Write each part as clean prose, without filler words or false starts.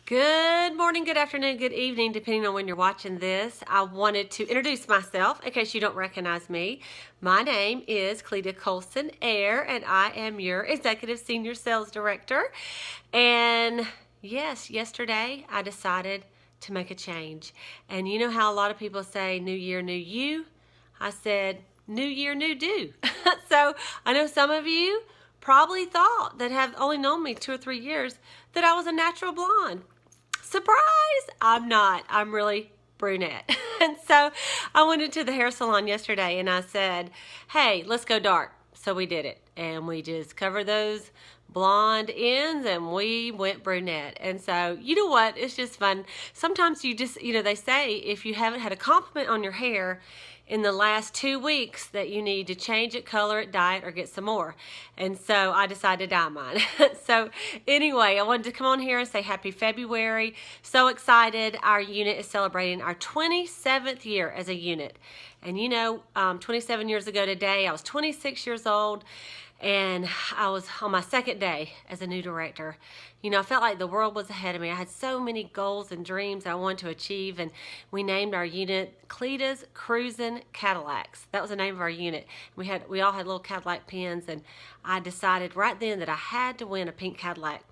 Good morning, good afternoon, good evening, depending on when you're watching this. I wanted to introduce myself in case you don't recognize me. My name is Cleta Colson-Eyre, and I am your Executive Senior Sales Director. And yes, yesterday I decided to make a change. And you know how a lot of people say, New Year, New You? I said, New Year, New Do. So I know some of you probably thought that have only known me 2 or 3 years that I was a natural blonde. Surprise! I'm not. I'm really brunette. And so I went into the hair salon yesterday and I said, hey, let's go dark. So we did it. And we just covered those blonde ends and we went brunette. And so, you know what? It's just fun. Sometimes you just, they say if you haven't had a compliment on your hair in the last 2 weeks that you need to change it, color it, dye it, or get some more. And so I decided to dye mine. So anyway, I wanted to come on here and say happy February. So excited. Our unit is celebrating our 27th year as a unit. And 27 years ago today, I was 26 years old. And I was on my second day as a new director. I felt like the world was ahead of me. I had so many goals and dreams I wanted to achieve, and we named our unit Cleta's Cruisin' Cadillacs. That was the name of our unit. We all had little Cadillac pins, and I decided right then that I had to win a pink Cadillac.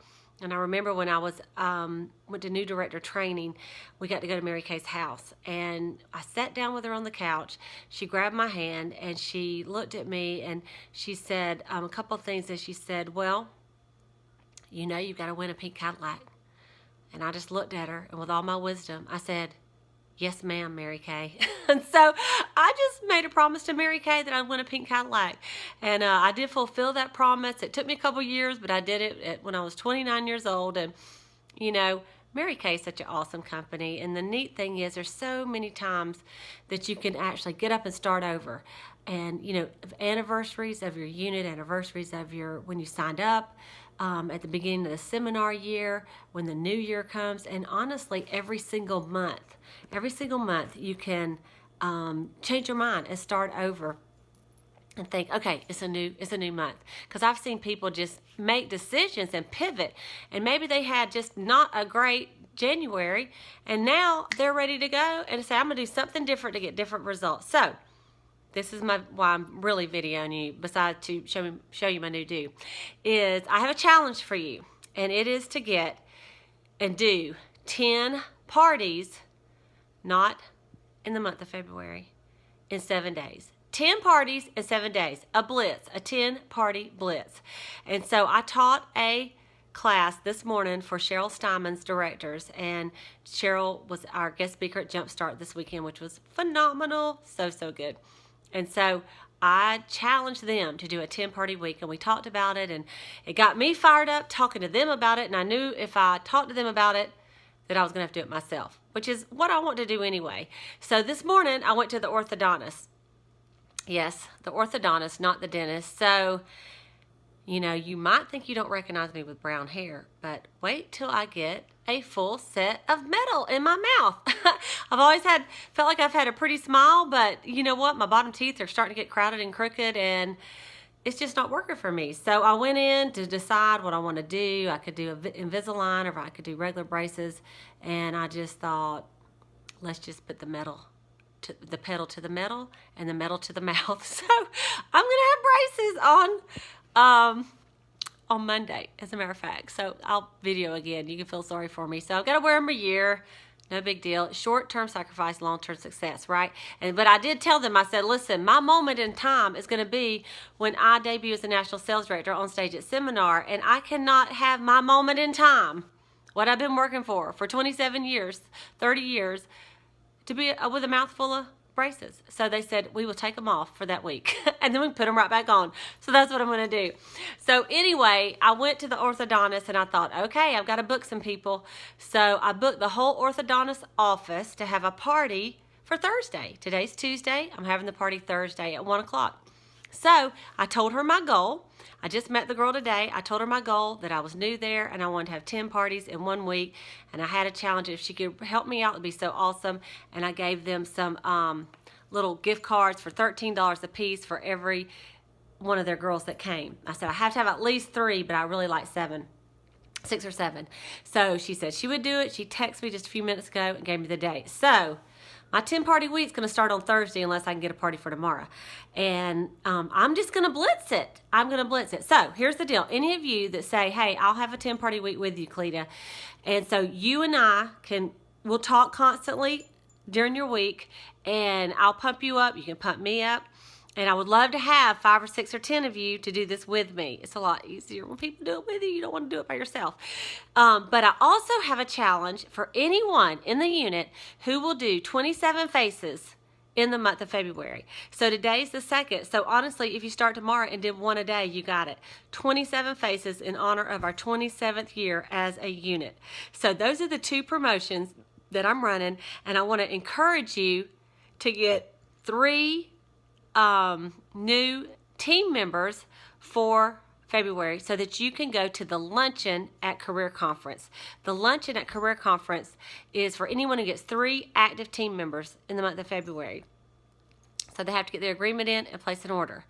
And I remember when I went to new director training, we got to go to Mary Kay's house. And I sat down with her on the couch. She grabbed my hand and she looked at me and she said a couple of things. And she said, well, you've got to win a pink Cadillac. And I just looked at her and with all my wisdom, I said, yes, ma'am, Mary Kay. And so I just made a promise to Mary Kay that I'd win a pink Cadillac. And I did fulfill that promise. It took me a couple years, but I did it when I was 29 years old. And, Mary Kay is such an awesome company. And the neat thing is there's so many times that you can actually get up and start over. And, anniversaries of your unit, anniversaries of when you signed up, at the beginning of the seminar year, when the new year comes, and honestly, every single month you can change your mind and start over and think, okay, it's a new month. Because I've seen people just make decisions and pivot, and maybe they had just not a great January, and now they're ready to go and say, I'm gonna do something different to get different results. So this is why I'm really videoing you, besides to show you my new do, is I have a challenge for you, and it is to get and do 10 parties, not in the month of February, in 7 days. 10 parties in 7 days, a blitz, a 10-party blitz. And so I taught a class this morning for Cheryl Steinman's directors, and Cheryl was our guest speaker at Jumpstart this weekend, which was phenomenal, so good. And so I challenged them to do a 10-party week, and we talked about it, and it got me fired up talking to them about it, and I knew if I talked to them about it that I was going to have to do it myself, which is what I want to do anyway. So this morning I went to the orthodontist. Yes, the orthodontist, not the dentist. So, you might think you don't recognize me with brown hair, but wait till I get a full set of metal in my mouth. I've always felt like I've had a pretty smile, but you know what? My bottom teeth are starting to get crowded and crooked, and it's just not working for me. So I went in to decide what I want to do. I could do Invisalign, or I could do regular braces, and I just thought, let's just put the pedal to the metal and the metal to the mouth. So I'm gonna have braces on Monday, as a matter of fact. So I'll video again. You can feel sorry for me. So I've got to wear them a year. No big deal. Short-term sacrifice, long-term success, right? But I did tell them, I said, listen, my moment in time is going to be when I debut as a national sales director on stage at seminar, and I cannot have my moment in time, what I've been working for 27 years, 30 years, to be with a mouthful of braces. So they said, we will take them off for that week and then we put them right back on. So that's what I'm going to do. So anyway, I went to the orthodontist and I thought, okay, I've got to book some people. So I booked the whole orthodontist office to have a party for Thursday. Today's Tuesday. I'm having the party Thursday at 1 o'clock. So I told her my goal. I just met the girl today. I told her my goal, that I was new there and I wanted to have 10 parties in 1 week. And I had a challenge. If she could help me out, it would be so awesome. And I gave them some little gift cards for $13 a piece for every one of their girls that came. I said, I have to have at least 3, but I really like 7. 6 or 7. So she said she would do it. She texted me just a few minutes ago and gave me the date. So my 10 party week's going to start on Thursday unless I can get a party for tomorrow. And I'm just going to blitz it. I'm going to blitz it. So here's the deal. Any of you that say, hey, I'll have a 10 party week with you, Cleta. And so you and I we'll talk constantly during your week, and I'll pump you up. You can pump me up. And I would love to have 5 or 6 or 10 of you to do this with me. It's a lot easier when people do it with you. You don't want to do it by yourself. But I also have a challenge for anyone in the unit who will do 27 faces in the month of February. So today's the 2nd. So honestly, if you start tomorrow and did 1 a day, you got it. 27 faces in honor of our 27th year as a unit. So those are the 2 promotions that I'm running. And I want to encourage you to get 3 new team members for February so that you can go to the luncheon at Career Conference. The luncheon at Career Conference is for anyone who gets 3 active team members in the month of February. So they have to get their agreement in and place an order.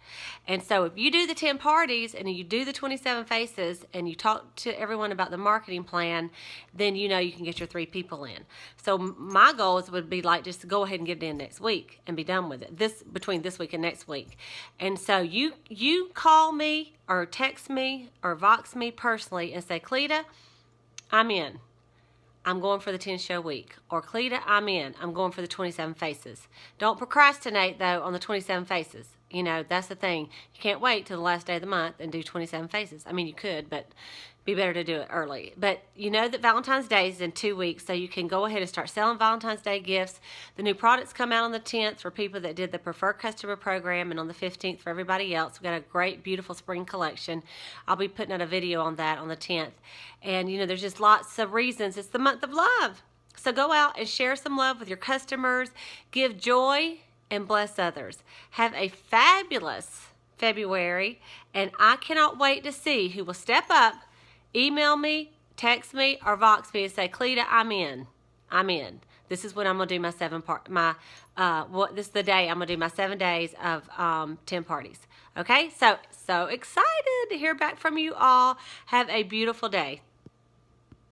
And so if you do the 10 parties and you do the 27 faces and you talk to everyone about the marketing plan, then you know you can get your 3 people in. So my goals would be like just to go ahead and get it in next week and be done with it. Between this week and next week. And so you call me or text me or Vox me personally and say, Cleta, I'm in. I'm going for the 10 show week. Or Cleta, I'm in. I'm going for the 27 faces. Don't procrastinate, though, on the 27 faces. You know, that's the thing. You can't wait till the last day of the month and do 27 faces. I mean, you could, but be better to do it early. But you know that Valentine's Day is in 2 weeks, so you can go ahead and start selling Valentine's Day gifts. The new products come out on the 10th for people that did the Preferred Customer Program, and on the 15th for everybody else. We've got a great, beautiful spring collection. I'll be putting out a video on that on the 10th. And, you know, there's just lots of reasons. It's the month of love. So go out and share some love with your customers. Give joy and bless others. Have a fabulous February, and I cannot wait to see who will step up. Email me, text me, or Vox me and say, Cleta, I'm in. I'm in. This is when I'm gonna do my this is the day I'm gonna do my 7 days of 10 parties. Okay, so excited to hear back from you all. Have a beautiful day.